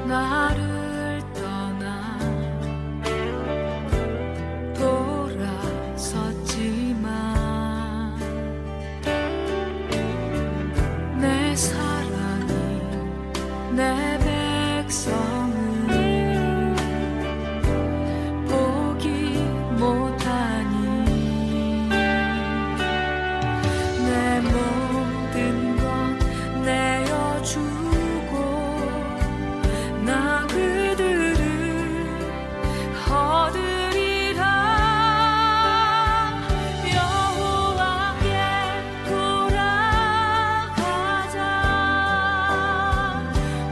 나를 떠나 돌아섰지만 내 사랑이 내 백성을 보기 못하니 내 모든 것 내어주고 나 그들을 얻으리라. 여호와께 돌아가자.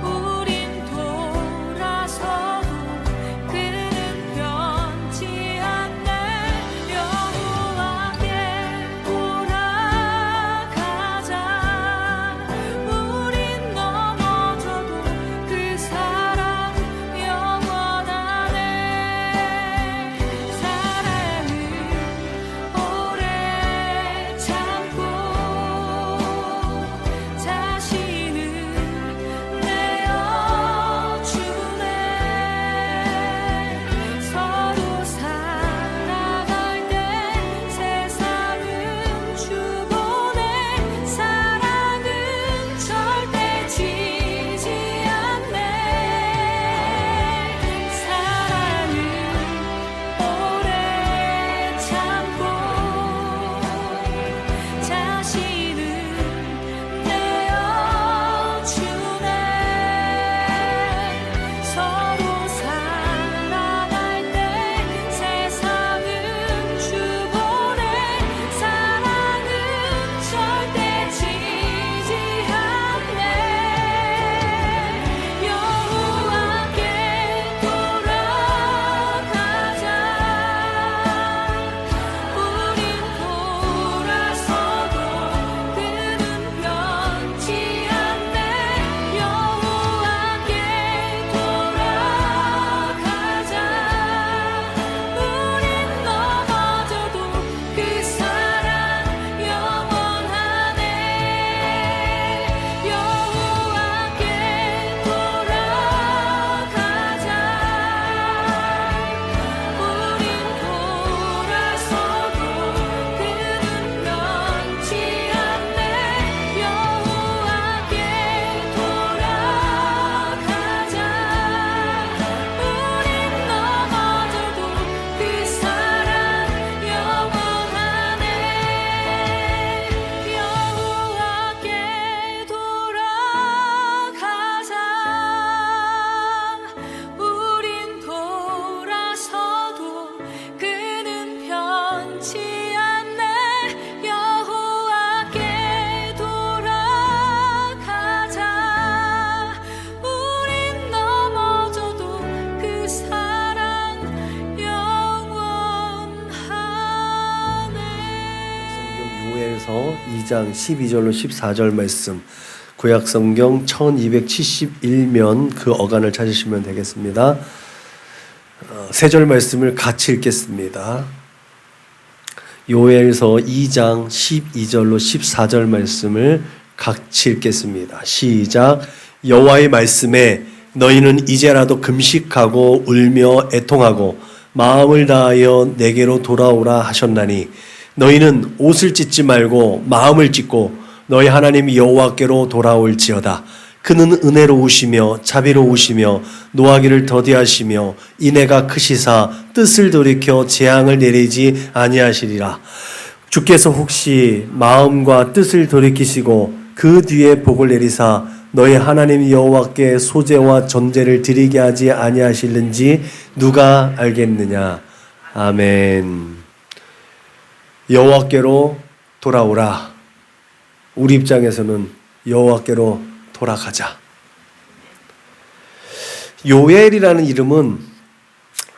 우린 돌아서도 그는 변치 않네. 여호와께 돌아가자. 우린 넘어져도 그 사랑 영원하네. 사랑을 오래 참고 자신을 내어주네. 서로 살아갈 때 세상은 주보내. 사랑은 절대 지지 않네. 사랑을 오래 참고 자신을 내어주네. 서로 살아갈 때 세상은 주보내. 사랑은 절대 지지 않네. 여호와께 돌아가자. 우린 돌아서도 그는 변치 않네. 여호와께 돌아가자. 우린 넘어져도 그 사랑 영원하네. 여호와께 돌아가자. 우린 돌아서도 그는 변치 않네. 여호와께 돌아가자. 우린 넘어져도 그 사랑 영원하네. 여호와께 돌아가자. 우린 돌아서도 그는 변치 않네. 여호와께 돌아가자. 우린 넘어져도 그 사랑 영원하네. 요엘서 2장 12절로 14절 말씀, 구약성경 1271면 그 어간을 찾으시면 되겠습니다. 세 절 말씀을 같이 읽겠습니다. 요엘서 2장 12절로 14절 말씀을 같이 읽겠습니다. 시작. 여호와의 말씀에 너희는 이제라도 금식하고 울며 애통하고 마음을 다하여 내게로 돌아오라 하셨나니 너희는 옷을 찢지 말고 마음을 찢고 너희 하나님 여호와께로 돌아올지어다. 그는 은혜로우시며 자비로우시며 노하기를 더디하시며 인애가 크시사 뜻을 돌이켜 재앙을 내리지 아니하시리라. 주께서 혹시 마음과 뜻을 돌이키시고 그 뒤에 복을 내리사 너희 하나님 여호와께 소제와 전제를 드리게 하지 아니하실는지 누가 알겠느냐. 아멘. 여호와께로 돌아오라. 우리 입장에서는 여호와께로 돌아가자. 요엘이라는 이름은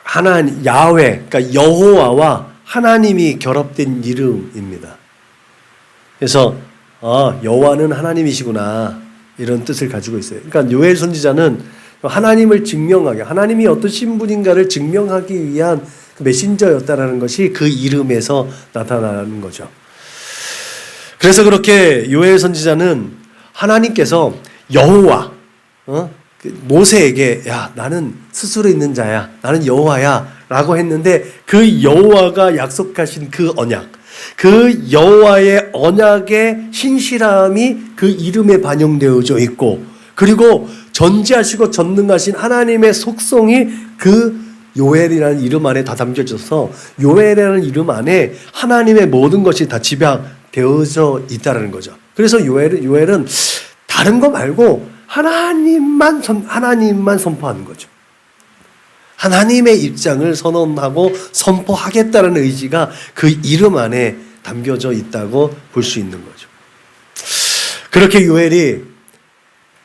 하나님, 야훼, 그러니까 여호와와 하나님이 결합된 이름입니다. 그래서 여호와는 하나님이시구나, 이런 뜻을 가지고 있어요. 그러니까 요엘 선지자는 하나님을 증명하게, 하나님이 어떠신 분인가를 증명하기 위한 그 메신저였다라는 것이 그 이름에서 나타나는 거죠. 그래서 그렇게 요엘 선지자는 하나님께서 여호와, 모세에게 야 나는 스스로 있는 자야, 나는 여호와야라고 했는데 그 여호와가 약속하신 그 언약, 그 여호와의 언약의 신실함이 그 이름에 반영되어져 있고, 그리고 전지하시고 전능하신 하나님의 속성이 그 요엘이라는 이름 안에 다 담겨져서 요엘이라는 이름 안에 하나님의 모든 것이 다 집약되어져 있다는 거죠. 그래서 요엘은 다른 거 말고 하나님만 선포하는 거죠. 하나님의 입장을 선언하고 선포하겠다는 의지가 그 이름 안에 담겨져 있다고 볼 수 있는 거죠. 그렇게 요엘이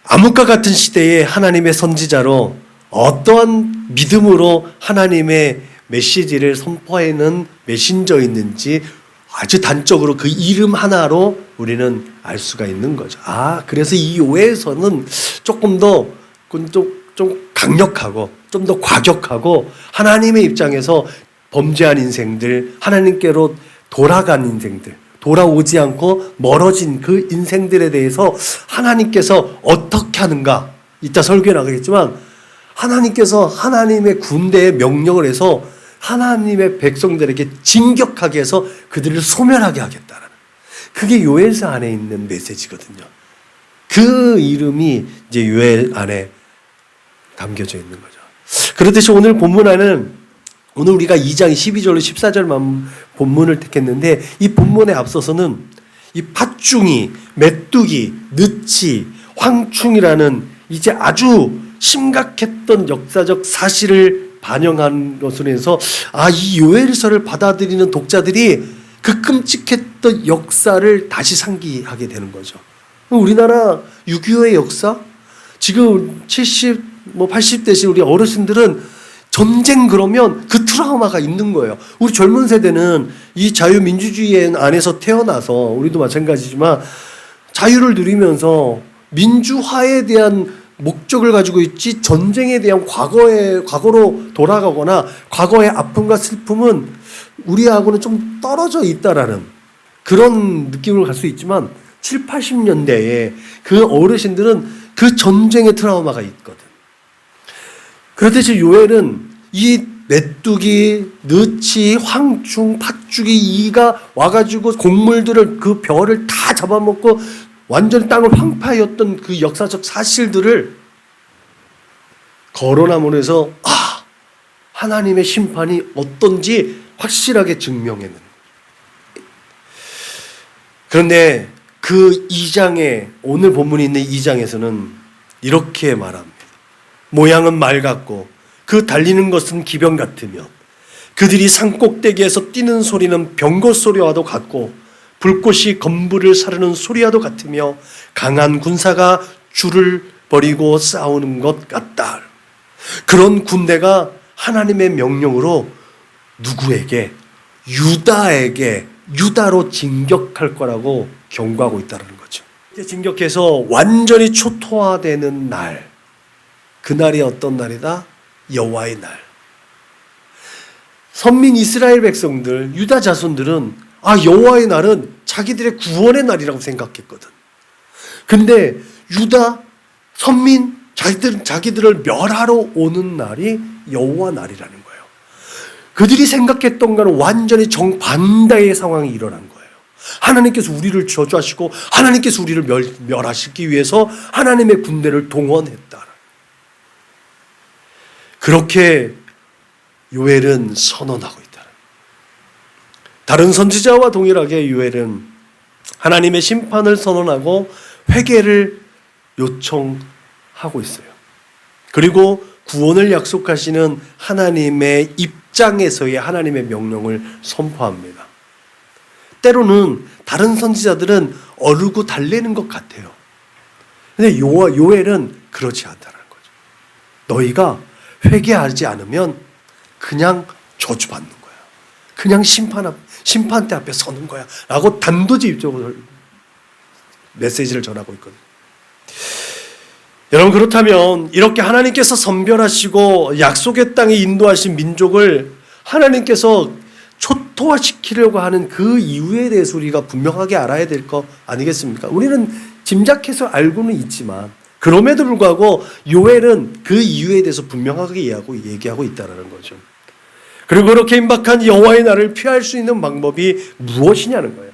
암흑과 같은 시대에 하나님의 선지자로 어떠한 믿음으로 하나님의 메시지를 선포하는 메신저였는지 아주 단적으로 그 이름 하나로 우리는 알 수가 있는 거죠. 그래서 이 요엘서는 조금 더 좀 강력하고 좀 더 과격하고 하나님의 입장에서 범죄한 인생들, 하나님께로 돌아간 인생들, 돌아오지 않고 멀어진 그 인생들에 대해서 하나님께서 어떻게 하는가, 이따 설교에 나가겠지만 하나님께서 하나님의 군대에 명령을 해서 하나님의 백성들에게 진격하게 해서 그들을 소멸하게 하겠다라는, 그게 요엘서 안에 있는 메시지거든요. 그 이름이 이제 요엘 안에 담겨져 있는 거죠. 그렇듯이 오늘 본문 안에는, 오늘 우리가 2장 12절로 14절만 본문을 택했는데, 이 본문에 앞서서는 이 팥중이, 메뚜기, 느치, 황충이라는 이제 아주 심각했던 역사적 사실을 반영한 것으로 해서 이 요엘서를 받아들이는 독자들이 그 끔찍했던 역사를 다시 상기하게 되는 거죠. 우리나라 6.25의 역사, 지금 70, 80대신 우리 어르신들은 전쟁 그러면 그 트라우마가 있는 거예요. 우리 젊은 세대는 이 자유민주주의 안에서 태어나서, 우리도 마찬가지지만 자유를 누리면서 민주화에 대한 목적을 가지고 있지, 전쟁에 대한 과거로 돌아가거나 과거의 아픔과 슬픔은 우리하고는 좀 떨어져 있다라는 그런 느낌을 갈 수 있지만, 7, 80년대에 그 어르신들은 그 전쟁의 트라우마가 있거든. 그렇듯이 요엘은 이 메뚜기, 느치, 황충, 팥죽이 이가 와가지고 곡물들을, 그 벼를 다 잡아먹고 완전 땅을 황폐하였던 그 역사적 사실들을 거론함으로해서 하나님의 심판이 어떤지 확실하게 증명해낸. 그런데 그 2장에, 오늘 본문이 있는 2장에서는 이렇게 말합니다. 모양은 말 같고 그 달리는 것은 기병 같으며 그들이 산꼭대기에서 뛰는 소리는 병거 소리와도 같고 불꽃이 건물을 사르는 소리와도 같으며 강한 군사가 줄을 버리고 싸우는 것 같다. 그런 군대가 하나님의 명령으로 누구에게? 유다로 진격할 거라고 경고하고 있다는 거죠. 진격해서 완전히 초토화되는 날, 그날이 어떤 날이다? 여호와의 날. 선민 이스라엘 백성들, 유다 자손들은 여호와의 날은 자기들의 구원의 날이라고 생각했거든. 근데 유다 선민 자기들을 멸하러 오는 날이 여호와 날이라는 거예요. 그들이 생각했던 거는 완전히 정반대의 상황이 일어난 거예요. 하나님께서 우리를 저주하시고 하나님께서 우리를 멸하시기 위해서 하나님의 군대를 동원했다. 그렇게 요엘은 선언하고 있다. 다른 선지자와 동일하게 요엘은 하나님의 심판을 선언하고 회개를 요청하고 있어요. 그리고 구원을 약속하시는 하나님의 입장에서의 하나님의 명령을 선포합니다. 때로는 다른 선지자들은 어르고 달래는 것 같아요. 근데 요엘은 그렇지 않다는 거죠. 너희가 회개하지 않으면 그냥 저주받는 거야. 그냥 심판대 앞에 서는 거야. 라고 단도직입적으로 메시지를 전하고 있거든요. 여러분, 그렇다면 이렇게 하나님께서 선별하시고 약속의 땅에 인도하신 민족을 하나님께서 초토화시키려고 하는 그 이유에 대해서 우리가 분명하게 알아야 될 거 아니겠습니까? 우리는 짐작해서 알고는 있지만, 그럼에도 불구하고 요엘은 그 이유에 대해서 분명하게 얘기하고 있다는 거죠. 그리고 그렇게 임박한 여호와의 날을 피할 수 있는 방법이 무엇이냐는 거예요.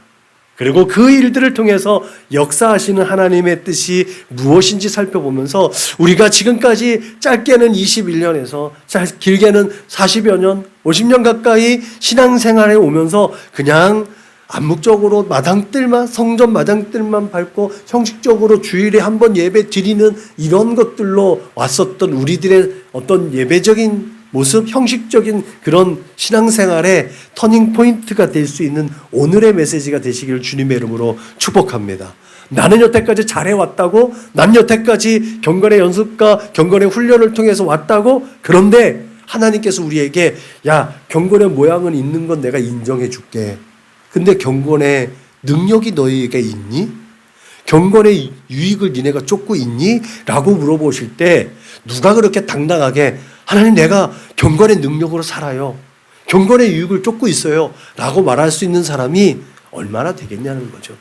그리고 그 일들을 통해서 역사하시는 하나님의 뜻이 무엇인지 살펴보면서 우리가 지금까지 짧게는 21년에서 길게는 40여 년, 50년 가까이 신앙생활에 오면서 그냥 암묵적으로 마당들만, 성전 마당들만 밟고 형식적으로 주일에 한 번 예배 드리는 이런 것들로 왔었던 우리들의 어떤 예배적인 모습, 형식적인 그런 신앙생활의 터닝포인트가 될 수 있는 오늘의 메시지가 되시기를 주님의 이름으로 축복합니다. 나는 여태까지 잘해왔다고, 난 여태까지 경건의 연습과 경건의 훈련을 통해서 왔다고, 그런데 하나님께서 우리에게 야, 경건의 모양은 있는 건 내가 인정해 줄게. 근데 경건의 능력이 너희에게 있니? 경건의 유익을 니네가 쫓고 있니? 라고 물어보실 때 누가 그렇게 당당하게 하나님 내가 경건의 능력으로 살아요. 경건의 유익을 쫓고 있어요. 라고 말할 수 있는 사람이 얼마나 되겠냐는 거죠.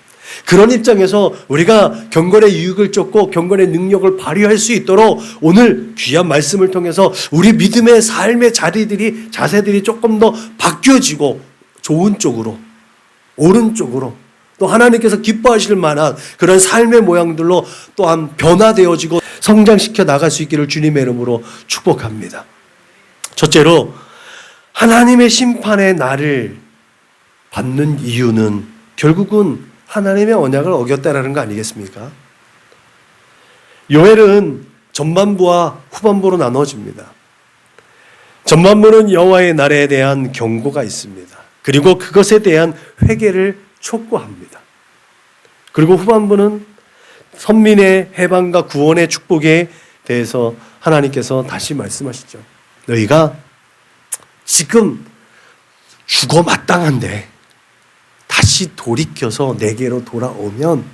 그런 입장에서 우리가 경건의 유익을 쫓고 경건의 능력을 발휘할 수 있도록 오늘 귀한 말씀을 통해서 우리 믿음의 삶의 자세들이 조금 더 바뀌어지고 좋은 쪽으로, 옳은 쪽으로 또 하나님께서 기뻐하실 만한 그런 삶의 모양들로 또한 변화되어지고 성장시켜 나갈 수 있기를 주님의 이름으로 축복합니다. 첫째로 하나님의 심판의 날을 받는 이유는 결국은 하나님의 언약을 어겼다라는 거 아니겠습니까? 요엘은 전반부와 후반부로 나눠집니다. 전반부는 여호와의 날에 대한 경고가 있습니다. 그리고 그것에 대한 회개를 촉구합니다. 그리고 후반부는 선민의 해방과 구원의 축복에 대해서 하나님께서 다시 말씀하시죠. 너희가 지금 죽어 마땅한데 다시 돌이켜서 내게로 돌아오면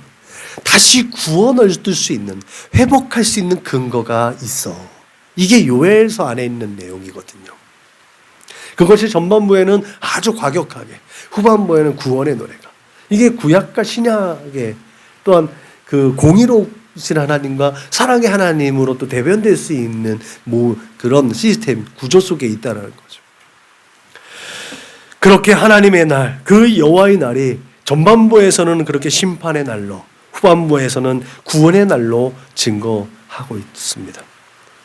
다시 구원을 얻을 수 있는, 회복할 수 있는 근거가 있어. 이게 요엘서 안에 있는 내용이거든요. 그것이 전반부에는 아주 과격하게, 후반부에는 구원의 노래가. 이게 구약과 신약의 또한 그 공의로우신 하나님과 사랑의 하나님으로 또 대변될 수 있는 그런 시스템, 구조 속에 있다는 거죠. 그렇게 하나님의 날, 그 여호와의 날이 전반부에서는 그렇게 심판의 날로, 후반부에서는 구원의 날로 증거하고 있습니다.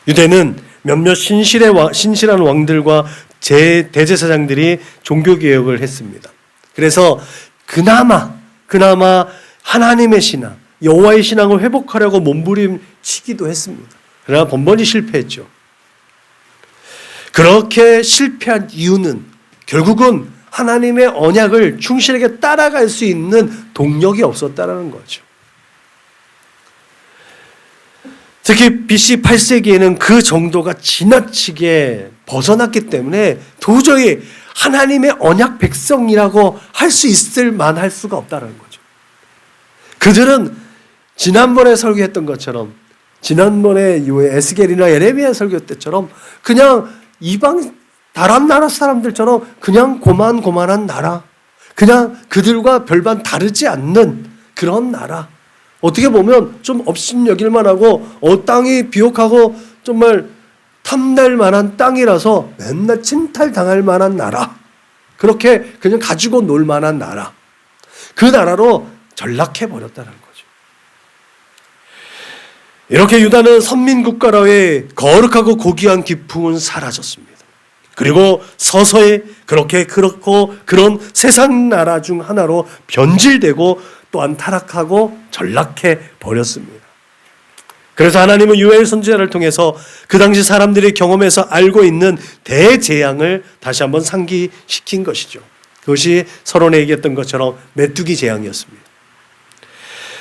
유대는 몇몇 신실한 왕들과 대제사장들이 종교개혁을 했습니다. 그래서 그나마 하나님의 신앙, 여호와의 신앙을 회복하려고 몸부림치기도 했습니다. 그러나 번번이 실패했죠. 그렇게 실패한 이유는 결국은 하나님의 언약을 충실하게 따라갈 수 있는 동력이 없었다는 거죠. 특히 BC 8세기에는 그 정도가 지나치게 벗어났기 때문에 도저히 하나님의 언약 백성이라고 할 수 있을 만할 수가 없다는 거죠. 그들은 지난번에 설교했던 것처럼, 지난번에 에스겔이나 예레미야 설교 때처럼 그냥 이방 다른 나라 사람들처럼 그냥 고만고만한 나라, 그냥 그들과 별반 다르지 않는 그런 나라, 어떻게 보면 좀 업신여길 만하고 땅이 비옥하고 정말 탐날 만한 땅이라서 맨날 침탈당할 만한 나라, 그렇게 그냥 가지고 놀 만한 나라, 그 나라로 전락해버렸다는 거죠. 이렇게 유다는 선민국가로의 거룩하고 고귀한 기풍은 사라졌습니다. 그리고 서서히 그렇고 그런 세상 나라 중 하나로 변질되고 또한 타락하고 전락해 버렸습니다. 그래서 하나님은 요엘 선지자를 통해서 그 당시 사람들이 경험해서 알고 있는 대재앙을 다시 한번 상기시킨 것이죠. 그것이 서론에 얘기했던 것처럼 메뚜기 재앙이었습니다.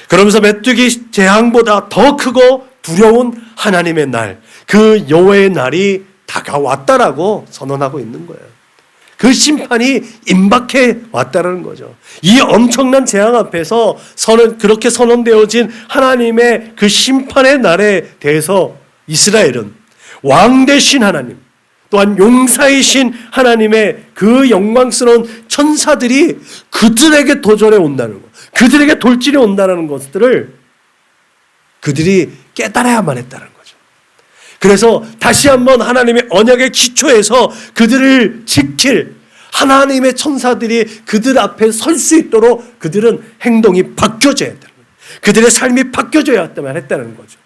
그러면서 메뚜기 재앙보다 더 크고 두려운 하나님의 날, 그 여호와의 날이 다가왔다라고 선언하고 있는 거예요. 그 심판이 임박해 왔다는 거죠. 이 엄청난 재앙 앞에서 그렇게 선언되어진 하나님의 그 심판의 날에 대해서 이스라엘은 왕 되신 하나님, 또한 용사이신 하나님의 그 영광스러운 천사들이 그들에게 도전해 온다는 것, 그들에게 돌진해 온다는 것들을 그들이 깨달아야만 했다는 거죠. 그래서 다시 한번 하나님의 언약의 기초에서 그들을 지킬 하나님의 천사들이 그들 앞에 설 수 있도록 그들은 행동이 바뀌어져야 했다는 거예요. 그들의 삶이 바뀌어져야 했다는 거죠.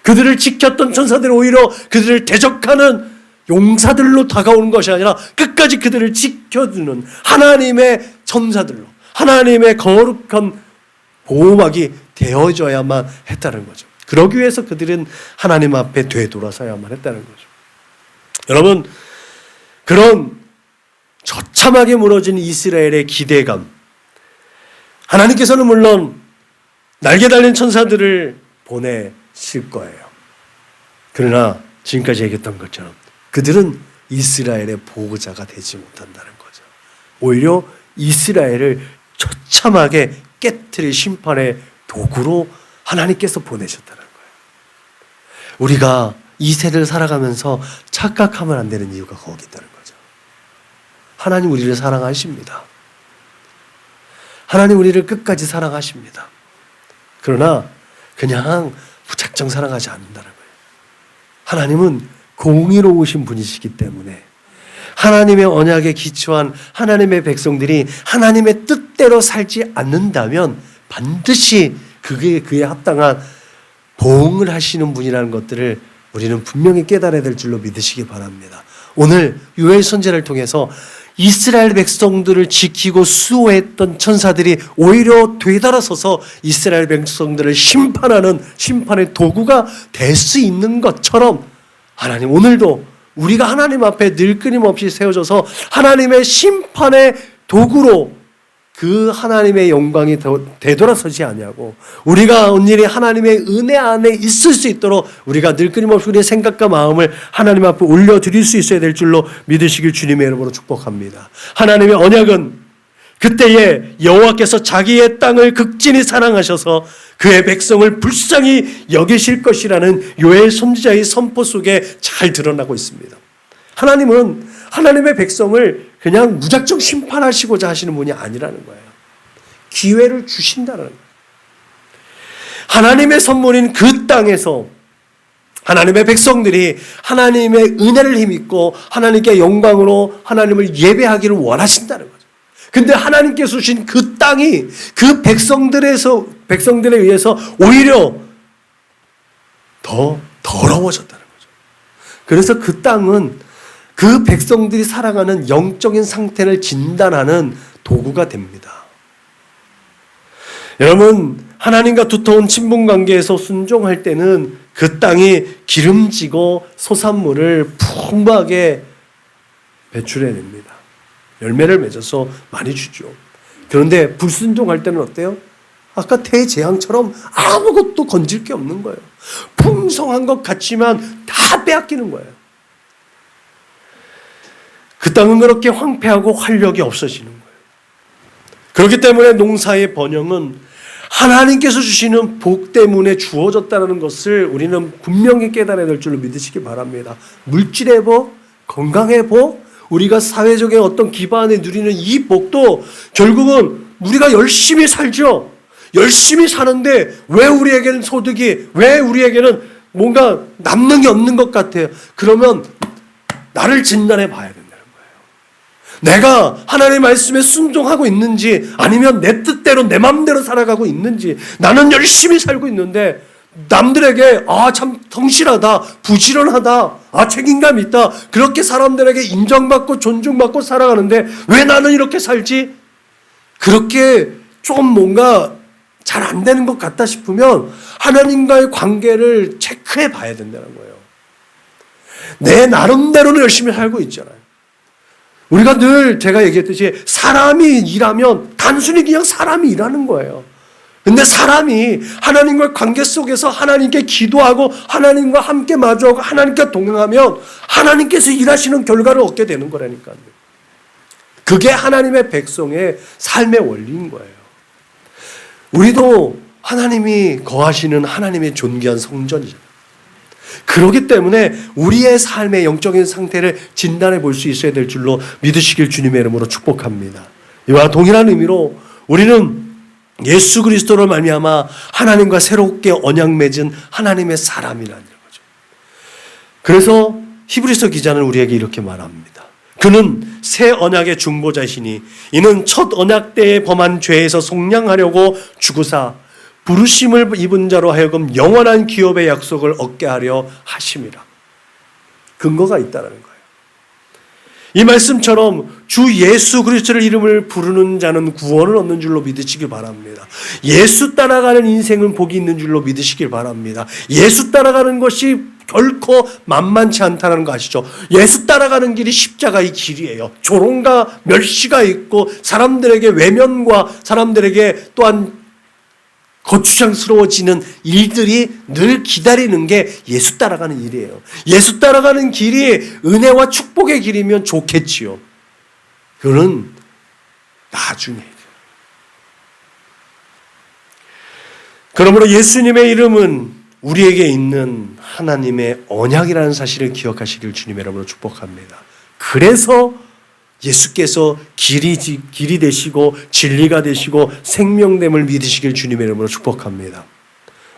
그들을 지켰던 천사들이 오히려 그들을 대적하는 용사들로 다가오는 것이 아니라 끝까지 그들을 지켜주는 하나님의 천사들로, 하나님의 거룩한 보호막이 되어져야만 했다는 거죠. 그러기 위해서 그들은 하나님 앞에 되돌아서야만 했다는 거죠. 여러분, 그런 처참하게 무너진 이스라엘의 기대감, 하나님께서는 물론 날개 달린 천사들을 보내실 거예요. 그러나 지금까지 얘기했던 것처럼 그들은 이스라엘의 보호자가 되지 못한다는 거죠. 오히려 이스라엘을 처참하게 깨트릴 심판의 도구로 하나님께서 보내셨다는 거예요. 우리가 이 세대를 살아가면서 착각하면 안 되는 이유가 거기 있다는 거죠. 하나님 우리를 사랑하십니다. 하나님 우리를 끝까지 사랑하십니다. 그러나 그냥 무작정 사랑하지 않는다는 거예요. 하나님은 공의로우신 분이시기 때문에 하나님의 언약에 기초한 하나님의 백성들이 하나님의 뜻대로 살지 않는다면 반드시 그에 합당한 보응을 하시는 분이라는 것들을 우리는 분명히 깨달아야 될 줄로 믿으시기 바랍니다. 오늘 요엘 선지자를 통해서 이스라엘 백성들을 지키고 수호했던 천사들이 오히려 되돌아서서 이스라엘 백성들을 심판하는 심판의 도구가 될 수 있는 것처럼 하나님 오늘도 우리가 하나님 앞에 늘 끊임없이 세워져서 하나님의 심판의 도구로 그 하나님의 영광이 되돌아서지 아니하고 우리가 온전히 하나님의 은혜 안에 있을 수 있도록 우리가 늘 끊임없이 우리의 생각과 마음을 하나님 앞에 올려드릴 수 있어야 될 줄로 믿으시길 주님의 이름으로 축복합니다. 하나님의 언약은 그때에 여호와께서 자기의 땅을 극진히 사랑하셔서 그의 백성을 불쌍히 여기실 것이라는 요엘 선지자의 선포 속에 잘 드러나고 있습니다. 하나님은 하나님의 백성을 그냥 무작정 심판하시고자 하시는 분이 아니라는 거예요. 기회를 주신다는 거예요. 하나님의 선물인 그 땅에서 하나님의 백성들이 하나님의 은혜를 힘입고 하나님께 영광으로 하나님을 예배하기를 원하신다는 거죠. 근데 하나님께서 주신 그 땅이 그 백성들에 의해서 오히려 더 더러워졌다는 거죠. 그래서 그 땅은 그 백성들이 살아가는 영적인 상태를 진단하는 도구가 됩니다. 여러분, 하나님과 두터운 친분 관계에서 순종할 때는 그 땅이 기름지고 소산물을 풍부하게 배출해냅니다. 열매를 맺어서 많이 주죠. 그런데 불순종할 때는 어때요? 아까 대재앙처럼 아무것도 건질 게 없는 거예요. 풍성한 것 같지만 다 빼앗기는 거예요. 그 땅은 그렇게 황폐하고 활력이 없어지는 거예요. 그렇기 때문에 농사의 번영은 하나님께서 주시는 복 때문에 주어졌다는 것을 우리는 분명히 깨달아야 될 줄로 믿으시기 바랍니다. 물질의 복, 건강의 복, 우리가 사회적인 어떤 기반에 누리는 이 복도 결국은 우리가 열심히 살죠. 열심히 사는데 왜 우리에게는 소득이, 왜 우리에게는 뭔가 남는 게 없는 것 같아요. 그러면 나를 진단해 봐야 된다는 거예요. 내가 하나님의 말씀에 순종하고 있는지 아니면 내 뜻대로 내 마음대로 살아가고 있는지. 나는 열심히 살고 있는데 남들에게 참 성실하다, 부지런하다, 책임감 있다, 그렇게 사람들에게 인정받고 존중받고 살아가는데 왜 나는 이렇게 살지? 그렇게 좀 뭔가 잘 안 되는 것 같다 싶으면 하나님과의 관계를 체크해 봐야 된다는 거예요. 내 나름대로는 열심히 살고 있잖아요. 우리가 늘 제가 얘기했듯이 사람이 일하면 단순히 그냥 사람이 일하는 거예요. 근데 사람이 하나님과의 관계 속에서 하나님께 기도하고 하나님과 함께 마주하고 하나님과 동행하면 하나님께서 일하시는 결과를 얻게 되는 거라니까요. 그게 하나님의 백성의 삶의 원리인 거예요. 우리도 하나님이 거하시는 하나님의 존귀한 성전이잖아요. 그렇기 때문에 우리의 삶의 영적인 상태를 진단해 볼 수 있어야 될 줄로 믿으시길 주님의 이름으로 축복합니다. 이와 동일한 의미로 우리는 예수 그리스도로 말미암아 하나님과 새롭게 언약 맺은 하나님의 사람이라는 거죠. 그래서 히브리서 기자는 우리에게 이렇게 말합니다. 그는 새 언약의 중보자이시니 이는 첫 언약 때에 범한 죄에서 속량하려고 죽으사 부르심을 입은 자로 하여금 영원한 기업의 약속을 얻게 하려 하심이라. 근거가 있다는 거예요. 이 말씀처럼 주 예수 그리스도를 이름을 부르는 자는 구원을 얻는 줄로 믿으시길 바랍니다. 예수 따라가는 인생은 복이 있는 줄로 믿으시길 바랍니다. 예수 따라가는 것이 결코 만만치 않다는 거 아시죠? 예수 따라가는 길이 십자가의 길이에요. 조롱과 멸시가 있고 사람들에게 외면과 사람들에게 또한 거추장스러워지는 일들이 늘 기다리는 게 예수 따라가는 일이에요. 예수 따라가는 길이 은혜와 축복의 길이면 좋겠지요. 그거는 나중에. 그러므로 예수님의 이름은 우리에게 있는 하나님의 언약이라는 사실을 기억하시길 주님의 이름으로 축복합니다. 그래서 예수께서 길이 되시고 진리가 되시고 생명됨을 믿으시길 주님의 이름으로 축복합니다.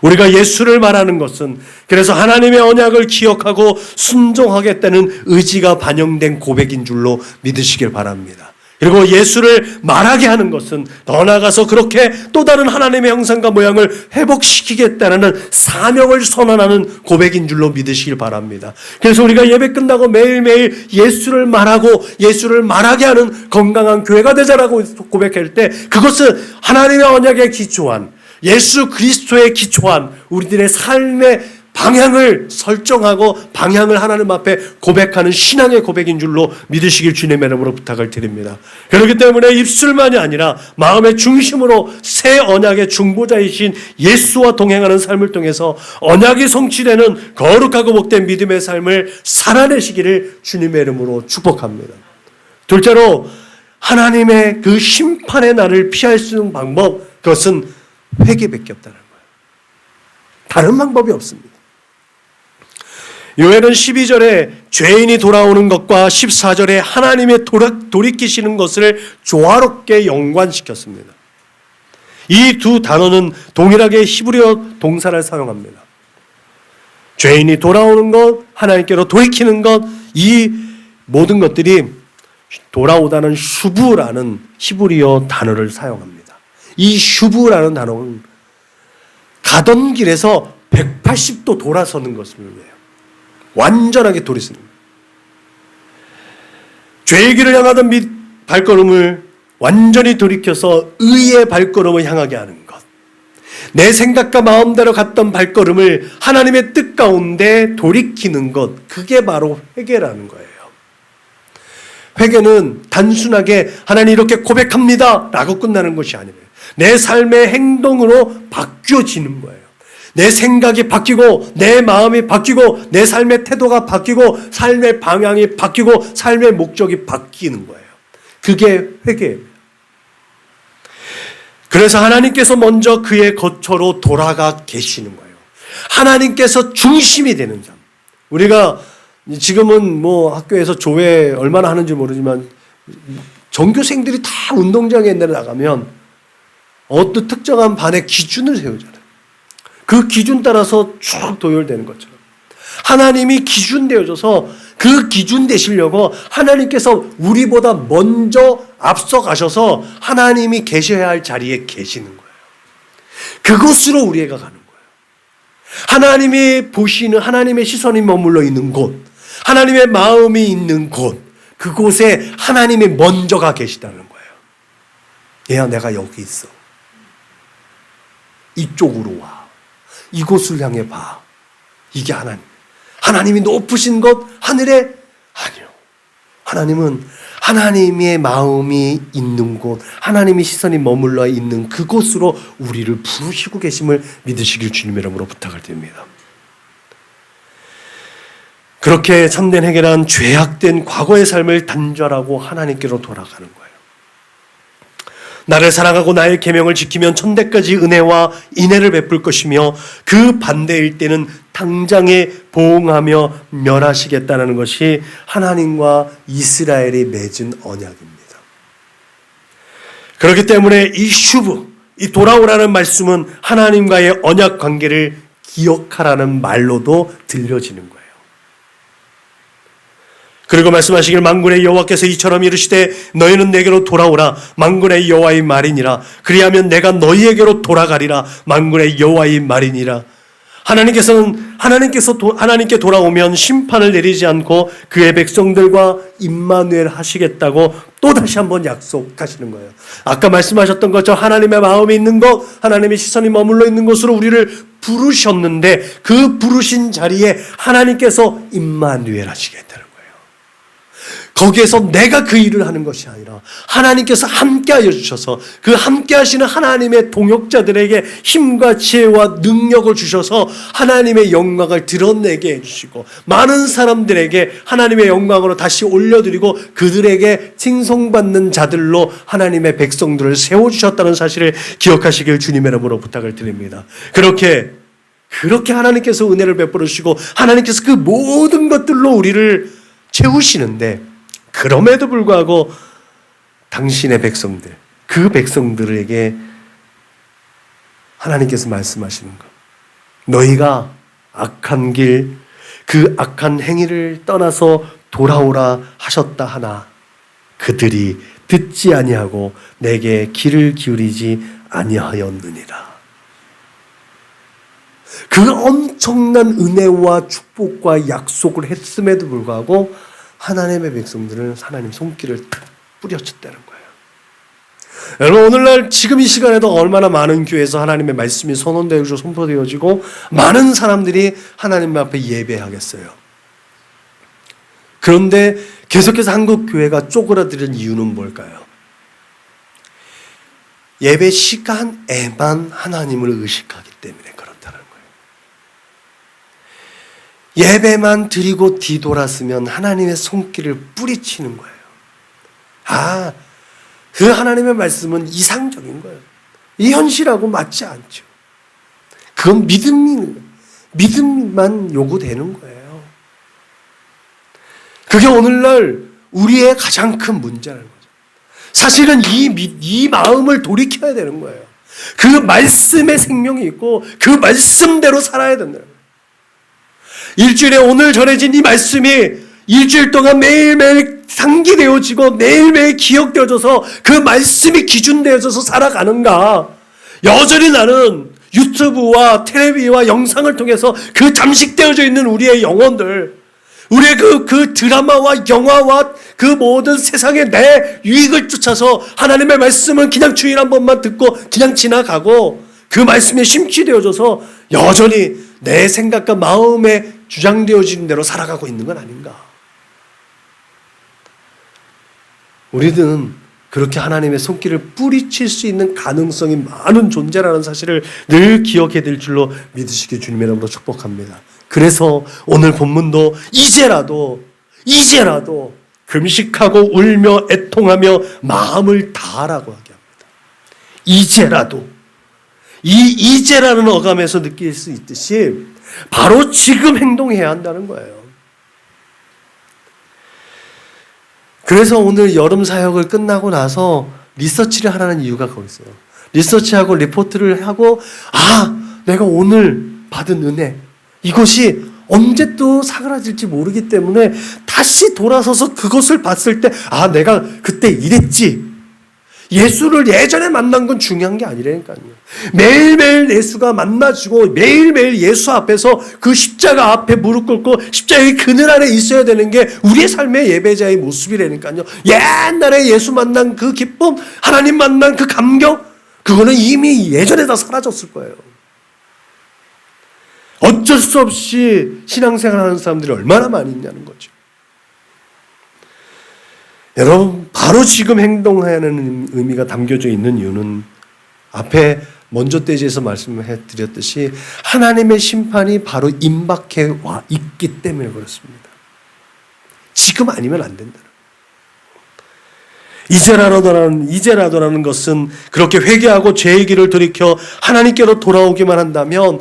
우리가 예수를 말하는 것은 그래서 하나님의 언약을 기억하고 순종하겠다는 의지가 반영된 고백인 줄로 믿으시길 바랍니다. 그리고 예수를 말하게 하는 것은 더 나아가서 그렇게 또 다른 하나님의 형상과 모양을 회복시키겠다는 사명을 선언하는 고백인 줄로 믿으시길 바랍니다. 그래서 우리가 예배 끝나고 매일매일 예수를 말하고 예수를 말하게 하는 건강한 교회가 되자라고 고백할 때 그것은 하나님의 언약에 기초한 예수 그리스도에 기초한 우리들의 삶의 방향을 설정하고 방향을 하나님 앞에 고백하는 신앙의 고백인 줄로 믿으시길 주님의 이름으로 부탁을 드립니다. 그렇기 때문에 입술만이 아니라 마음의 중심으로 새 언약의 중보자이신 예수와 동행하는 삶을 통해서 언약이 성취되는 거룩하고 복된 믿음의 삶을 살아내시기를 주님의 이름으로 축복합니다. 둘째로 하나님의 그 심판의 날을 피할 수 있는 방법, 그것은 회개밖에 없다는 거예요. 다른 방법이 없습니다. 요엘은 12절에 죄인이 돌아오는 것과 14절에 하나님의 돌이키시는 것을 조화롭게 연관시켰습니다. 이 두 단어는 동일하게 히브리어 동사를 사용합니다. 죄인이 돌아오는 것, 하나님께로 돌이키는 것, 이 모든 것들이 돌아오다는 슈브라는 히브리어 단어를 사용합니다. 이 슈브라는 단어는 가던 길에서 180도 돌아서는 것을 위해요. 완전하게 돌이키는 거예요. 죄의 길을 향하던 발걸음을 완전히 돌이켜서 의의 발걸음을 향하게 하는 것. 내 생각과 마음대로 갔던 발걸음을 하나님의 뜻 가운데 돌이키는 것. 그게 바로 회개라는 거예요. 회개는 단순하게 하나님 이렇게 고백합니다 라고 끝나는 것이 아니에요. 내 삶의 행동으로 바뀌어지는 거예요. 내 생각이 바뀌고 내 마음이 바뀌고 내 삶의 태도가 바뀌고 삶의 방향이 바뀌고 삶의 목적이 바뀌는 거예요. 그게 회개예요. 그래서 하나님께서 먼저 그의 거처로 돌아가 계시는 거예요. 하나님께서 중심이 되는 삶. 우리가 지금은 뭐 학교에서 조회 얼마나 하는지 모르지만 전교생들이 다 운동장에 옛날에 나가면 어떤 특정한 반의 기준을 세우잖아요. 그 기준 따라서 쭉 도열되는 것처럼 하나님이 기준 되어줘서 그 기준 되시려고 하나님께서 우리보다 먼저 앞서 가셔서 하나님이 계셔야 할 자리에 계시는 거예요. 그곳으로 우리가 가는 거예요. 하나님이 보시는 하나님의 시선이 머물러 있는 곳, 하나님의 마음이 있는 곳, 그곳에 하나님이 먼저가 계시다는 거예요. 얘야, 내가 여기 있어. 이쪽으로 와. 이곳을 향해 봐. 이게 하나님. 하나님이 높으신 것 하늘에? 아니요. 하나님은 하나님의 마음이 있는 곳, 하나님의 시선이 머물러 있는 그곳으로 우리를 부르시고 계심을 믿으시길 주님의 이름으로 부탁을 드립니다. 그렇게 참된 회개란 죄악된 과거의 삶을 단절하고 하나님께로 돌아가는 거예요. 나를 사랑하고 나의 계명을 지키면 천대까지 은혜와 인애를 베풀 것이며 그 반대일 때는 당장에 보응하며 멸하시겠다는 것이 하나님과 이스라엘이 맺은 언약입니다. 그렇기 때문에 이 슈브, 이 돌아오라는 말씀은 하나님과의 언약 관계를 기억하라는 말로도 들려지는 거예요. 그리고 말씀하시길 만군의 여호와께서 이처럼 이르시되 너희는 내게로 돌아오라 만군의 여호와의 말이니라. 그리하면 내가 너희에게로 돌아가리라 만군의 여호와의 말이니라. 하나님께 돌아오면 심판을 내리지 않고 그의 백성들과 임마누엘 하시겠다고 또 다시 한번 약속하시는 거예요. 아까 말씀하셨던 것처럼 하나님의 마음에 있는 것, 하나님의 시선이 머물러 있는 곳으로 우리를 부르셨는데 그 부르신 자리에 하나님께서 임마누엘 하시겠다는 거예요. 거기에서 내가 그 일을 하는 것이 아니라 하나님께서 함께하여 주셔서 그 함께하시는 하나님의 동역자들에게 힘과 지혜와 능력을 주셔서 하나님의 영광을 드러내게 해주시고 많은 사람들에게 하나님의 영광으로 다시 올려드리고 그들에게 칭송받는 자들로 하나님의 백성들을 세워주셨다는 사실을 기억하시길 주님의 이름으로 부탁을 드립니다. 그렇게 하나님께서 은혜를 베풀어 주시고 하나님께서 그 모든 것들로 우리를 채우시는데 그럼에도 불구하고 당신의 백성들, 그 백성들에게 하나님께서 말씀하시는 것, 너희가 악한 길, 그 악한 행위를 떠나서 돌아오라 하셨다 하나 그들이 듣지 아니하고 내게 귀를 기울이지 아니하였느니라. 그 엄청난 은혜와 축복과 약속을 했음에도 불구하고 하나님의 백성들은 하나님 손길을 뿌려쳤다는 거예요. 여러분 오늘날 지금 이 시간에도 얼마나 많은 교회에서 하나님의 말씀이 선언되어지고 선포되어지고 많은 사람들이 하나님 앞에 예배하겠어요. 그런데 계속해서 한국 교회가 쪼그라드는 이유는 뭘까요? 예배 시간에만 하나님을 의식하기 때문에 그렇다는 거예요. 예배만 드리고 뒤돌았으면 하나님의 손길을 뿌리치는 거예요. 그 하나님의 말씀은 이상적인 거예요. 이 현실하고 맞지 않죠. 그건 믿음만 요구되는 거예요. 그게 오늘날 우리의 가장 큰 문제라는 거죠. 사실은 이 마음을 돌이켜야 되는 거예요. 그 말씀에 생명이 있고 그 말씀대로 살아야 된다는 거예요. 일주일에 오늘 전해진 이 말씀이 일주일 동안 매일매일 상기되어지고 매일매일 기억되어져서 그 말씀이 기준되어져서 살아가는가? 여전히 나는 유튜브와 텔레비와 영상을 통해서 그 잠식되어져 있는 우리의 영혼들, 우리의 그 드라마와 영화와 그 모든 세상의 내 유익을 쫓아서 하나님의 말씀은 그냥 주일 한 번만 듣고 그냥 지나가고 그 말씀에 심취되어져서 여전히 내 생각과 마음에 주장되어지는 대로 살아가고 있는 건 아닌가? 우리는 그렇게 하나님의 손길을 뿌리칠 수 있는 가능성이 많은 존재라는 사실을 늘 기억해야 될 줄로 믿으시기 주님의 이름으로 축복합니다. 그래서 오늘 본문도 이제라도 금식하고 울며 애통하며 마음을 다하라고 하게 합니다. 이제라도. 이 이제라는 어감에서 느낄 수 있듯이 바로 지금 행동해야 한다는 거예요. 그래서 오늘 여름 사역을 끝나고 나서 리서치를 하라는 이유가 거기 있어요. 리서치하고 리포트를 하고 내가 오늘 받은 은혜 이것이 언제 또 사그라질지 모르기 때문에 다시 돌아서서 그것을 봤을 때 내가 그때 이랬지. 예수를 예전에 만난 건 중요한 게 아니라니까요. 매일매일 예수가 만나지고 매일매일 예수 앞에서 그 십자가 앞에 무릎 꿇고 십자가의 그늘 안에 있어야 되는 게 우리의 삶의 예배자의 모습이라니까요. 옛날에 예수 만난 그 기쁨, 하나님 만난 그 감격, 그거는 이미 예전에 다 사라졌을 거예요. 어쩔 수 없이 신앙생활하는 사람들이 얼마나 많이 있냐는 거죠. 여러분, 바로 지금 행동하는 의미가 담겨져 있는 이유는 앞에 먼저 때지에서 말씀해 드렸듯이 하나님의 심판이 바로 임박해 와 있기 때문에 그렇습니다. 지금 아니면 안 된다. 이제라도라는 것은 그렇게 회개하고 죄의 길을 돌이켜 하나님께로 돌아오기만 한다면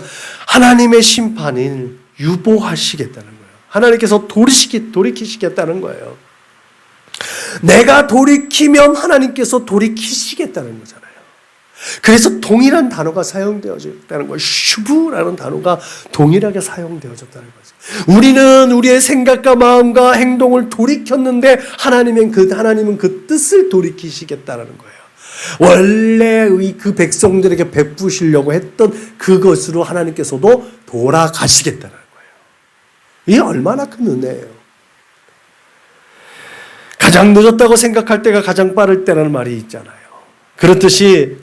하나님의 심판을 유보하시겠다는 거예요. 하나님께서 돌이키시겠다는 거예요. 내가 돌이키면 하나님께서 돌이키시겠다는 거잖아요. 그래서 동일한 단어가 사용되어졌다는 거예요. 슈브라는 단어가 동일하게 사용되어졌다는 거죠. 우리는 우리의 생각과 마음과 행동을 돌이켰는데 하나님은 그 뜻을 돌이키시겠다는 거예요. 원래의 그 백성들에게 베푸시려고 했던 그것으로 하나님께서도 돌아가시겠다는 거예요. 이게 얼마나 큰 은혜예요. 가장 늦었다고 생각할 때가 가장 빠를 때라는 말이 있잖아요. 그렇듯이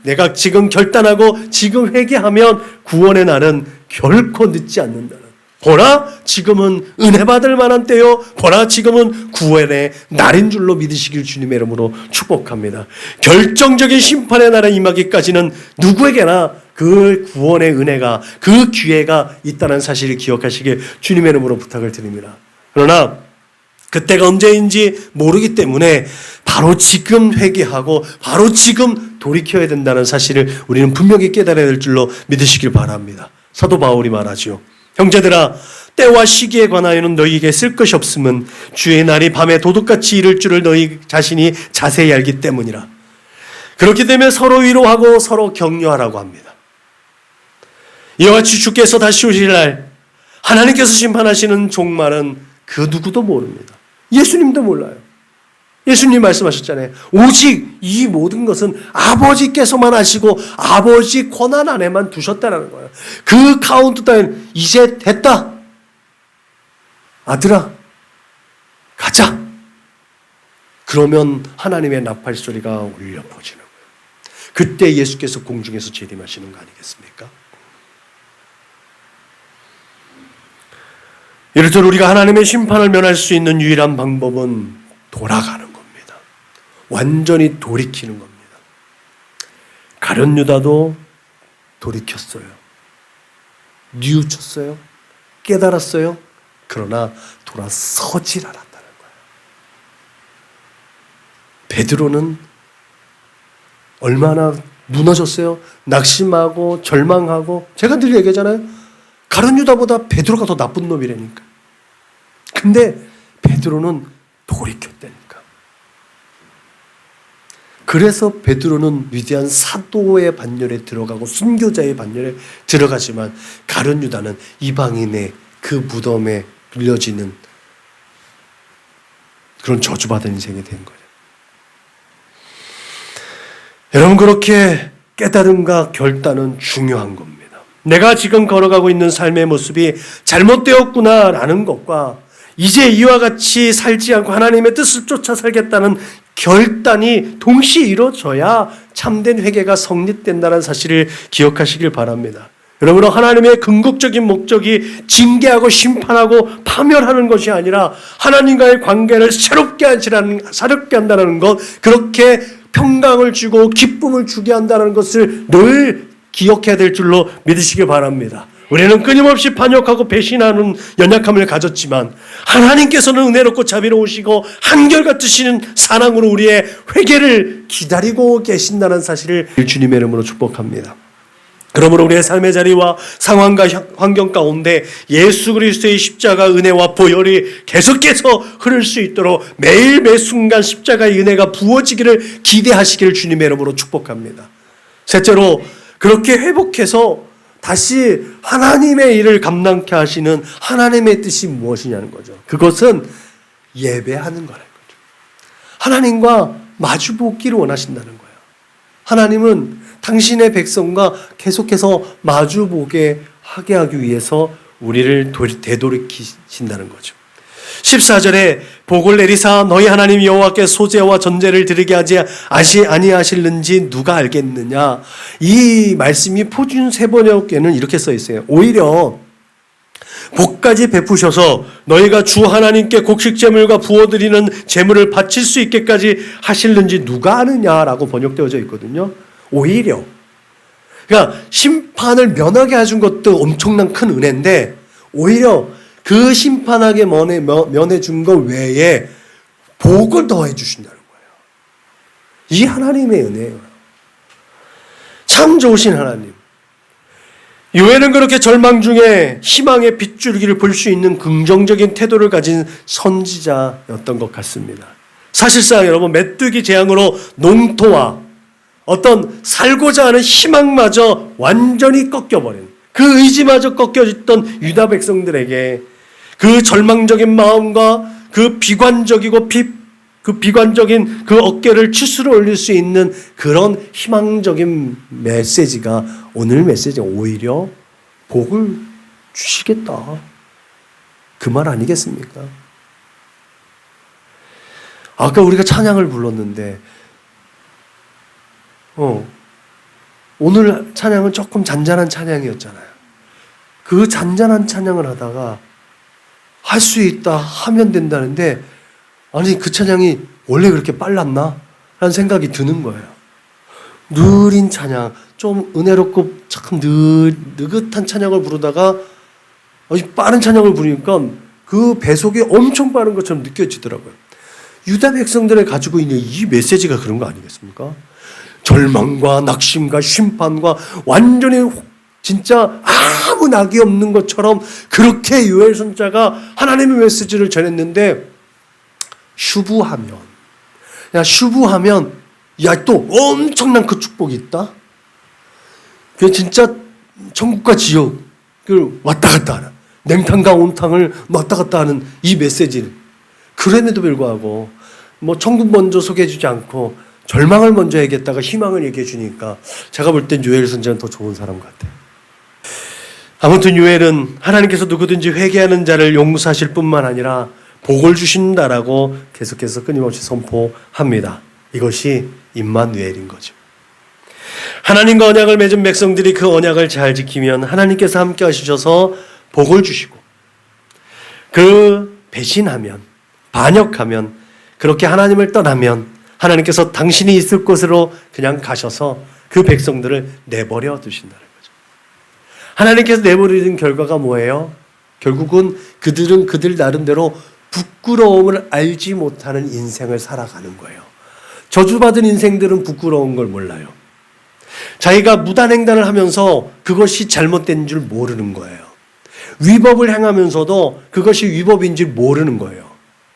내가 지금 결단하고 지금 회개하면 구원의 날은 결코 늦지 않는다는. 보라, 지금은 은혜 받을 만한 때요. 보라, 지금은 구원의 날인 줄로 믿으시길 주님의 이름으로 축복합니다. 결정적인 심판의 날에 임하기까지는 누구에게나 그 구원의 은혜가, 그 기회가 있다는 사실을 기억하시길 주님의 이름으로 부탁을 드립니다. 그러나 그때가 언제인지 모르기 때문에 바로 지금 회개하고 바로 지금 돌이켜야 된다는 사실을 우리는 분명히 깨달아야 될 줄로 믿으시길 바랍니다. 사도 바울이 말하죠. 형제들아, 때와 시기에 관하여는 너희에게 쓸 것이 없음은 주의 날이 밤에 도둑같이 이를 줄을 너희 자신이 자세히 알기 때문이라. 그렇기 때문에 서로 위로하고 서로 격려하라고 합니다. 이와 같이 주께서 다시 오실 날 하나님께서 심판하시는 종말은 그 누구도 모릅니다. 예수님도 몰라요. 예수님 말씀하셨잖아요. 오직 이 모든 것은 아버지께서만 하시고 아버지 권한 안에만 두셨다는 거예요. 그 카운트다운 이제 됐다. 아들아, 가자. 그러면 하나님의 나팔 소리가 울려 퍼지는 거예요. 그때 예수께서 공중에서 재림하시는 거 아니겠습니까? 이렇듯 우리가 하나님의 심판을 면할 수 있는 유일한 방법은 돌아가는 겁니다. 완전히 돌이키는 겁니다. 가룟 유다도 돌이켰어요. 뉘우쳤어요. 깨달았어요. 그러나 돌아서질 않았다는 거예요. 베드로는 얼마나 무너졌어요. 낙심하고 절망하고, 제가 늘 얘기하잖아요. 가룟 유다보다 베드로가 더 나쁜 놈이라니까. 근데 베드로는 돌이켰다니까. 그래서 베드로는 위대한 사도의 반열에 들어가고 순교자의 반열에 들어가지만 가룟 유다는 이방인의 그 무덤에 눌려지는 그런 저주받은 인생이 된 거예요. 여러분, 그렇게 깨달음과 결단은 중요한 겁니다. 내가 지금 걸어가고 있는 삶의 모습이 잘못되었구나라는 것과 이제 이와 같이 살지 않고 하나님의 뜻을 쫓아 살겠다는 결단이 동시에 이루어져야 참된 회개가 성립된다는 사실을 기억하시길 바랍니다. 여러분, 하나님의 궁극적인 목적이 징계하고 심판하고 파멸하는 것이 아니라 하나님과의 관계를 새롭게 한다는 것, 그렇게 평강을 주고 기쁨을 주게 한다는 것을 늘 기억해야 될 줄로 믿으시길 바랍니다. 우리는 끊임없이 반역하고 배신하는 연약함을 가졌지만 하나님께서는 은혜롭고 자비로우시고 한결같으시는 사랑으로 우리의 회개를 기다리고 계신다는 사실을 주님의 이름으로 축복합니다. 그러므로 우리의 삶의 자리와 상황과 환경 가운데 예수 그리스도의 십자가 은혜와 보혈이 계속해서 흐를 수 있도록 매일 매 순간 십자가의 은혜가 부어지기를 기대하시기를 주님의 이름으로 축복합니다. 셋째로, 그렇게 회복해서 다시 하나님의 일을 감당케 하시는 하나님의 뜻이 무엇이냐는 거죠. 그것은 예배하는 거라는 거죠. 하나님과 마주보기를 원하신다는 거예요. 하나님은 당신의 백성과 계속해서 마주보게 하게 하기 위해서 우리를 되돌이키신다는 거죠. 14절에 복을 내리사 너희 하나님 여호와께 소제와 전제를 드리게 하지 아니하실는지 누가 알겠느냐. 이 말씀이 표준 세번역에는 이렇게 써 있어요. 오히려 복까지 베푸셔서 너희가 주 하나님께 곡식제물과 부어드리는 제물을 바칠 수 있게까지 하실는지 누가 아느냐라고 번역되어져 있거든요. 오히려, 그러니까 심판을 면하게 해준 것도 엄청난 큰 은혜인데 오히려 그 심판하게 면해준 것 외에 복을 더해 주신다는 거예요. 이 하나님의 은혜예요. 참 좋으신 하나님. 요엘은 그렇게 절망 중에 희망의 빗줄기를 볼 수 있는 긍정적인 태도를 가진 선지자였던 것 같습니다. 사실상 여러분, 메뚜기 재앙으로 농토와 어떤 살고자 하는 희망마저 완전히 꺾여버린, 그 의지마저 꺾여졌던 유다 백성들에게 그 절망적인 마음과 그 비관적이고 그 비관적인 그 어깨를 추스러 올릴 수 있는 그런 희망적인 메시지가, 오늘 메시지가 오히려 복을 주시겠다, 그 말 아니겠습니까? 아까 우리가 찬양을 불렀는데 오늘 찬양은 조금 잔잔한 찬양이었잖아요. 그 잔잔한 찬양을 하다가 할 수 있다, 하면 된다는데, 아니 그 찬양이 원래 그렇게 빨랐나? 라는 생각이 드는 거예요. 느린 찬양, 좀 은혜롭고 참 느긋한 찬양을 부르다가 빠른 찬양을 부르니까 그 배속이 엄청 빠른 것처럼 느껴지더라고요. 유다 백성들이 가지고 있는 이 메시지가 그런 거 아니겠습니까? 절망과 낙심과 심판과 완전히 진짜 아무 낙이 없는 것처럼 그렇게 요엘 선지자가 하나님의 메시지를 전했는데, 슈브하면 또 엄청난 그 축복이 있다? 그 진짜 천국과 지옥을 왔다 갔다 하는, 냉탕과 온탕을 왔다 갔다 하는 이 메시지를, 그럼에도 불구하고 뭐 천국 먼저 소개해 주지 않고 절망을 먼저 얘기했다가 희망을 얘기해 주니까 제가 볼 땐 요엘 선지자는 더 좋은 사람 같아요. 아무튼 요엘은 하나님께서 누구든지 회개하는 자를 용서하실 뿐만 아니라 복을 주신다라고 계속해서 끊임없이 선포합니다. 이것이 임마누엘인 거죠. 하나님과 언약을 맺은 백성들이 그 언약을 잘 지키면 하나님께서 함께 하시셔서 복을 주시고, 그 배신하면, 반역하면, 그렇게 하나님을 떠나면 하나님께서 당신이 있을 곳으로 그냥 가셔서 그 백성들을 내버려 두신다는 거죠. 하나님께서 내버리는 결과가 뭐예요? 결국은 그들은 그들 나름대로 부끄러움을 알지 못하는 인생을 살아가는 거예요. 저주받은 인생들은 부끄러운 걸 몰라요. 자기가 무단횡단을 하면서 그것이 잘못된 줄 모르는 거예요. 위법을 행하면서도 그것이 위법인 줄 모르는 거예요.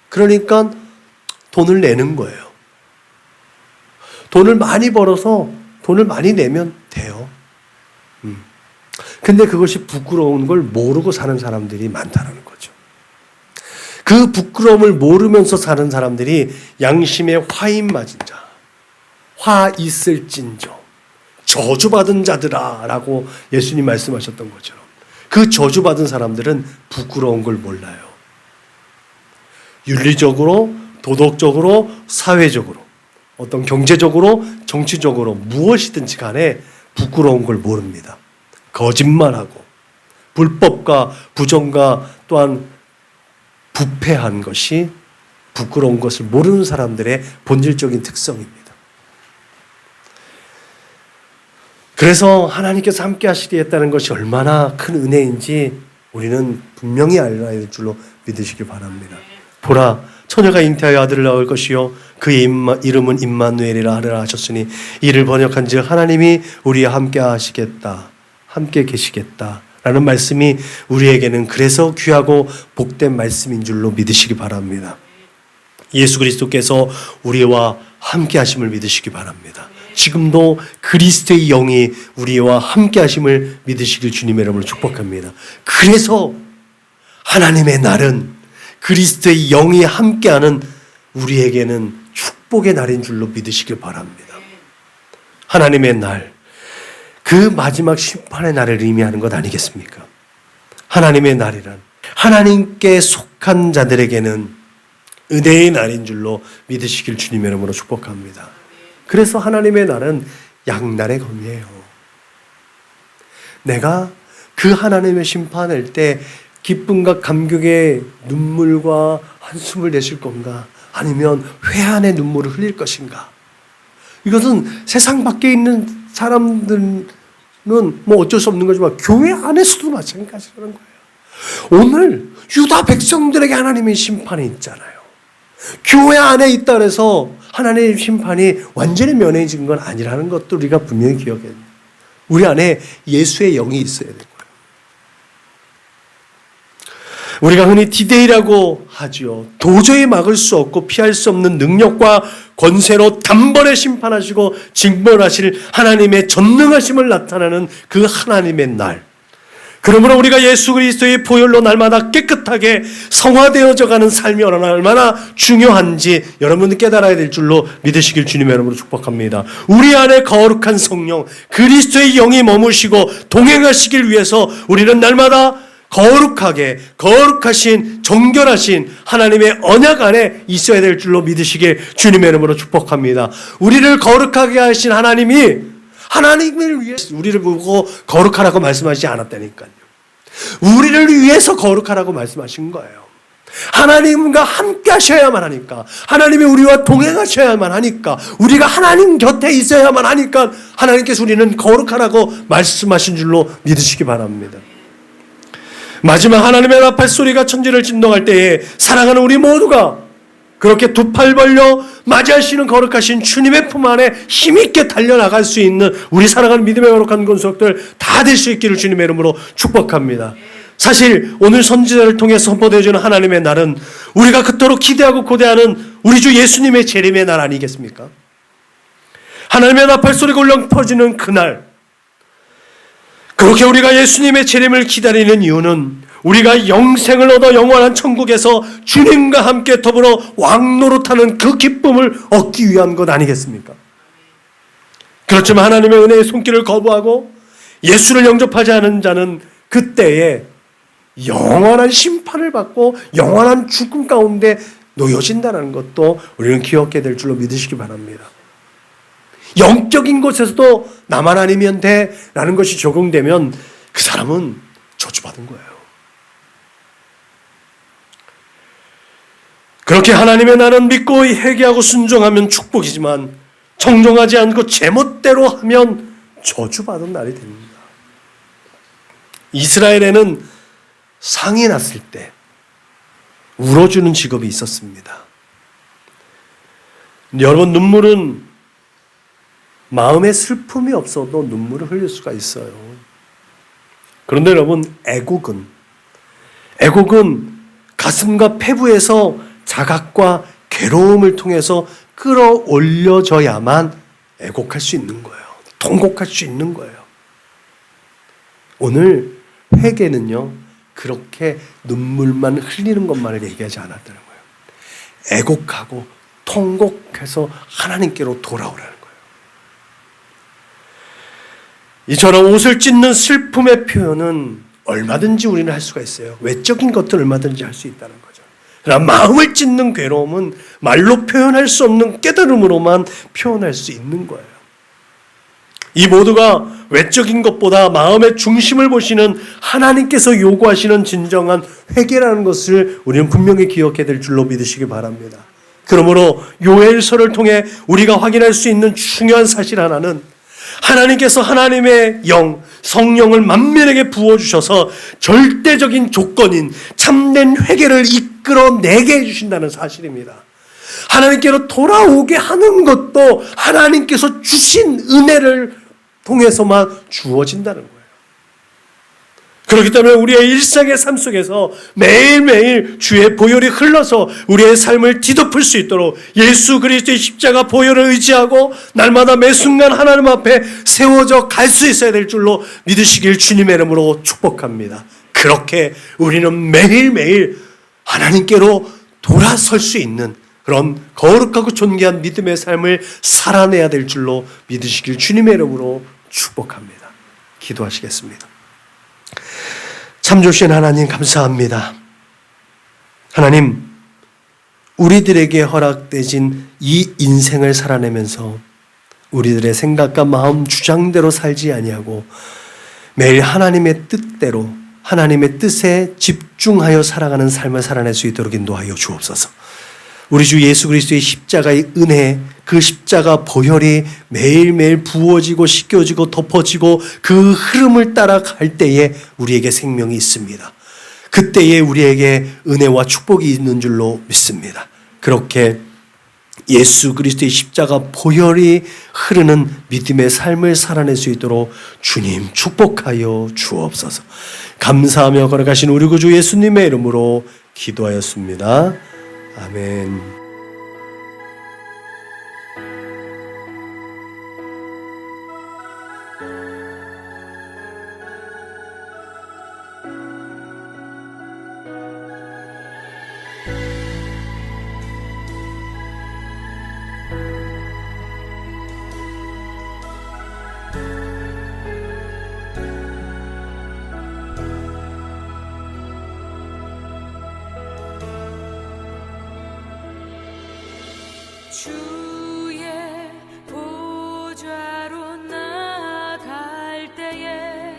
그러니까 돈을 내는 거예요. 돈을 많이 벌어서 돈을 많이 내면 돼요. 근데 그것이 부끄러운 걸 모르고 사는 사람들이 많다는 거죠. 그 부끄러움을 모르면서 사는 사람들이 양심에 화인 맞은 자, 화 있을진저, 저주받은 자들아 라고 예수님 말씀하셨던 것처럼, 그 저주받은 사람들은 부끄러운 걸 몰라요. 윤리적으로, 도덕적으로, 사회적으로, 어떤 경제적으로, 정치적으로 무엇이든지 간에 부끄러운 걸 모릅니다. 거짓말하고 불법과 부정과 또한 부패한 것이 부끄러운 것을 모르는 사람들의 본질적인 특성입니다. 그래서 하나님께서 함께 하시겠다는 것이 얼마나 큰 은혜인지 우리는 분명히 알아야 될 줄로 믿으시기 바랍니다. 보라, 처녀가 잉태하여 아들을 낳을 것이요 그의 이름은 임마누엘이라 하리라 하셨으니 이를 번역한즉 하나님이 우리와 함께 하시겠다, 함께 계시겠다 라는 말씀이 우리에게는 그래서 귀하고 복된 말씀인 줄로 믿으시기 바랍니다. 예수 그리스도께서 우리와 함께 하심을 믿으시기 바랍니다. 지금도 그리스도의 영이 우리와 함께 하심을 믿으시길 주님의 이름으로 축복합니다. 그래서 하나님의 날은 그리스도의 영이 함께하는 우리에게는 축복의 날인 줄로 믿으시길 바랍니다. 하나님의 날, 그 마지막 심판의 날을 의미하는 것 아니겠습니까? 하나님의 날이란 하나님께 속한 자들에게는 은혜의 날인 줄로 믿으시길 주님의 이름으로 축복합니다. 그래서 하나님의 날은 양날의 검이에요. 내가 그 하나님의 심판할 때 기쁨과 감격의 눈물과 한숨을 내쉴 건가? 아니면 회한의 눈물을 흘릴 것인가? 이것은 세상 밖에 있는 사람들은 뭐 어쩔 수 없는 거지만 교회 안에서도 마찬가지라는 거예요. 오늘 유다 백성들에게 하나님의 심판이 있잖아요. 교회 안에 있다 해서 하나님의 심판이 완전히 면해진 건 아니라는 것도 우리가 분명히 기억해야 돼요. 우리 안에 예수의 영이 있어야 돼요. 우리가 흔히 디데이라고 하죠. 도저히 막을 수 없고 피할 수 없는 능력과 권세로 단번에 심판하시고 징벌하실 하나님의 전능하심을 나타내는 그 하나님의 날. 그러므로 우리가 예수 그리스도의 보혈로 날마다 깨끗하게 성화되어져 가는 삶이 얼마나 중요한지 여러분은 깨달아야 될 줄로 믿으시길 주님의 이름으로 축복합니다. 우리 안에 거룩한 성령 그리스도의 영이 머무시고 동행하시길 위해서 우리는 날마다 거룩하게 거룩하신 정결하신 하나님의 언약 안에 있어야 될 줄로 믿으시길 주님의 이름으로 축복합니다. 우리를 거룩하게 하신 하나님을 위해서 우리를 보고 거룩하라고 말씀하시지 않았다니까요. 우리를 위해서 거룩하라고 말씀하신 거예요. 하나님과 함께 하셔야만 하니까, 하나님이 우리와 동행하셔야만 하니까, 우리가 하나님 곁에 있어야만 하니까 하나님께서 우리는 거룩하라고 말씀하신 줄로 믿으시기 바랍니다. 마지막 하나님의 나팔 소리가 천지를 진동할 때에 사랑하는 우리 모두가 그렇게 두 팔 벌려 맞이하시는 거룩하신 주님의 품 안에 힘있게 달려나갈 수 있는 우리 사랑하는 믿음의 거룩한 권속들 다 될 수 있기를 주님의 이름으로 축복합니다. 사실 오늘 선지자를 통해 선포되어지는 하나님의 날은 우리가 그토록 기대하고 고대하는 우리 주 예수님의 재림의 날 아니겠습니까? 하나님의 나팔 소리가 울려 퍼지는 그날, 그렇게 우리가 예수님의 재림을 기다리는 이유는 우리가 영생을 얻어 영원한 천국에서 주님과 함께 더불어 왕노릇하는 그 기쁨을 얻기 위한 것 아니겠습니까? 그렇지만 하나님의 은혜의 손길을 거부하고 예수를 영접하지 않은 자는 그때에 영원한 심판을 받고 영원한 죽음 가운데 놓여진다는 것도 우리는 기억해야 될 줄로 믿으시기 바랍니다. 영적인 곳에서도 나만 아니면 돼라는 것이 적용되면 그 사람은 저주받은 거예요. 그렇게 하나님의 나는 믿고 회개하고 순종하면 축복이지만 청종하지 않고 제멋대로 하면 저주받은 날이 됩니다. 이스라엘에는 상이 났을 때 울어주는 직업이 있었습니다. 여러분, 눈물은 마음에 슬픔이 없어도 눈물을 흘릴 수가 있어요. 그런데 여러분, 애곡은 가슴과 폐부에서 자각과 괴로움을 통해서 끌어올려져야만 애곡할 수 있는 거예요. 통곡할 수 있는 거예요. 오늘 회개는요, 그렇게 눈물만 흘리는 것만을 얘기하지 않았다는 거예요. 애곡하고 통곡해서 하나님께로 돌아오라는 거예요. 이처럼 옷을 찢는 슬픔의 표현은 얼마든지 우리는 할 수가 있어요. 외적인 것도 얼마든지 할 수 있다는 거죠. 그러나 마음을 찢는 괴로움은 말로 표현할 수 없는 깨달음으로만 표현할 수 있는 거예요. 이 모두가 외적인 것보다 마음의 중심을 보시는 하나님께서 요구하시는 진정한 회개라는 것을 우리는 분명히 기억해야 될 줄로 믿으시기 바랍니다. 그러므로 요엘서를 통해 우리가 확인할 수 있는 중요한 사실 하나는 하나님께서 하나님의 영, 성령을 만민에게 부어주셔서 절대적인 조건인 참된 회개를 이끌어내게 해주신다는 사실입니다. 하나님께로 돌아오게 하는 것도 하나님께서 주신 은혜를 통해서만 주어진다는 거예요. 그렇기 때문에 우리의 일상의 삶 속에서 매일매일 주의 보혈이 흘러서 우리의 삶을 뒤덮을 수 있도록 예수 그리스도의 십자가 보혈을 의지하고 날마다 매 순간 하나님 앞에 세워져 갈 수 있어야 될 줄로 믿으시길 주님의 이름으로 축복합니다. 그렇게 우리는 매일매일 하나님께로 돌아설 수 있는 그런 거룩하고 존귀한 믿음의 삶을 살아내야 될 줄로 믿으시길 주님의 이름으로 축복합니다. 기도하시겠습니다. 참 좋으신 하나님 감사합니다. 하나님, 우리들에게 허락되신 이 인생을 살아내면서 우리들의 생각과 마음 주장대로 살지 아니하고 매일 하나님의 뜻대로 하나님의 뜻에 집중하여 살아가는 삶을 살아낼 수 있도록 인도하여 주옵소서. 우리 주 예수 그리스도의 십자가의 은혜, 그 십자가 보혈이 매일매일 부어지고 씻겨지고 덮어지고 그 흐름을 따라갈 때에 우리에게 생명이 있습니다. 그때에 우리에게 은혜와 축복이 있는 줄로 믿습니다. 그렇게 예수 그리스도의 십자가 보혈이 흐르는 믿음의 삶을 살아낼 수 있도록 주님 축복하여 주옵소서. 감사하며 걸어가신 우리 구주 예수님의 이름으로 기도하였습니다. 아멘. 주의 보좌로 나갈 때에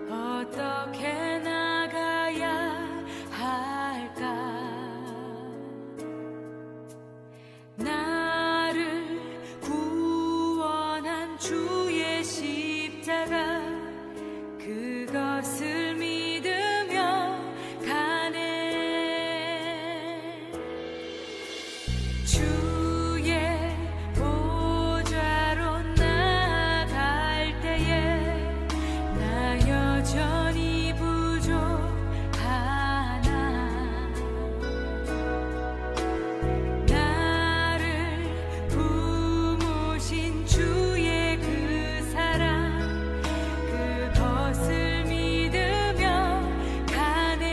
어떻게 나가야 할까? 나를 구원한 주의 십자가 그것을 믿으며 가네. 주의 보좌로 나갈 때에 나 여전히 부족하나. 나를 품으신 주의 그 사랑 그것을 믿으며 가네.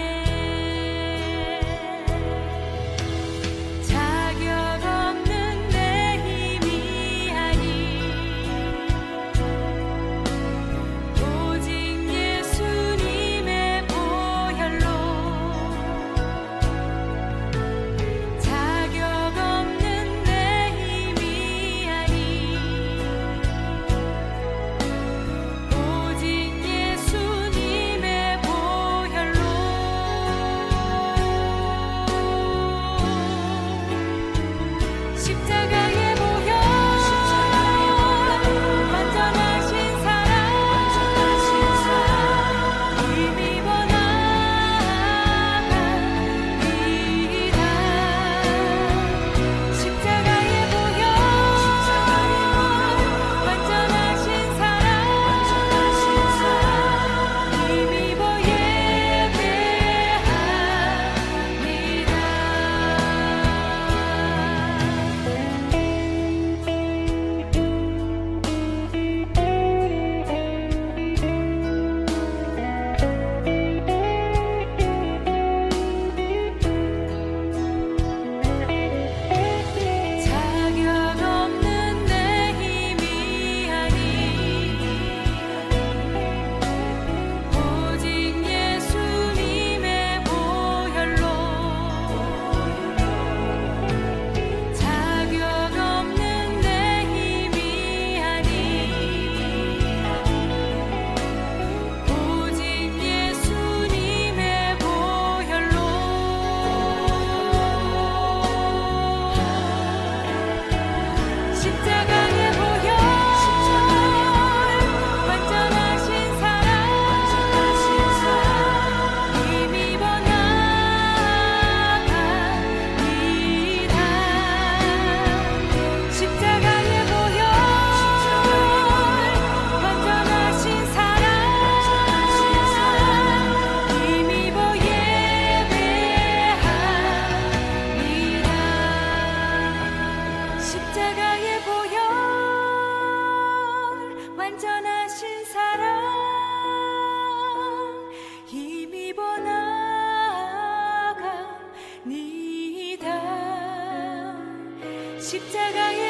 자격 없는 내 힘이 아니 오직 예수님의 보혈로. 자격 없는 내 힘이 아니 오직 예수님의 보혈로. 십자가의 보혈 완전하신 사랑 힘입어 나아갑니다. 십자가의 보혈 완전하신 사랑 힘입어 자격 없는 내 힘이 아니 오직 예수님의 보혈로. 자격 없는 내 힘이 아니 오직 예수님의 보혈로. 십자가의 보혈 완전하신 사랑 힘입어 나아갑니다. 십자가의 보혈 완전하신 사랑 힘입어 예배합니다. 십자가의 보혈 완전하신 사랑 힘입어 나아갑니다. 십자가의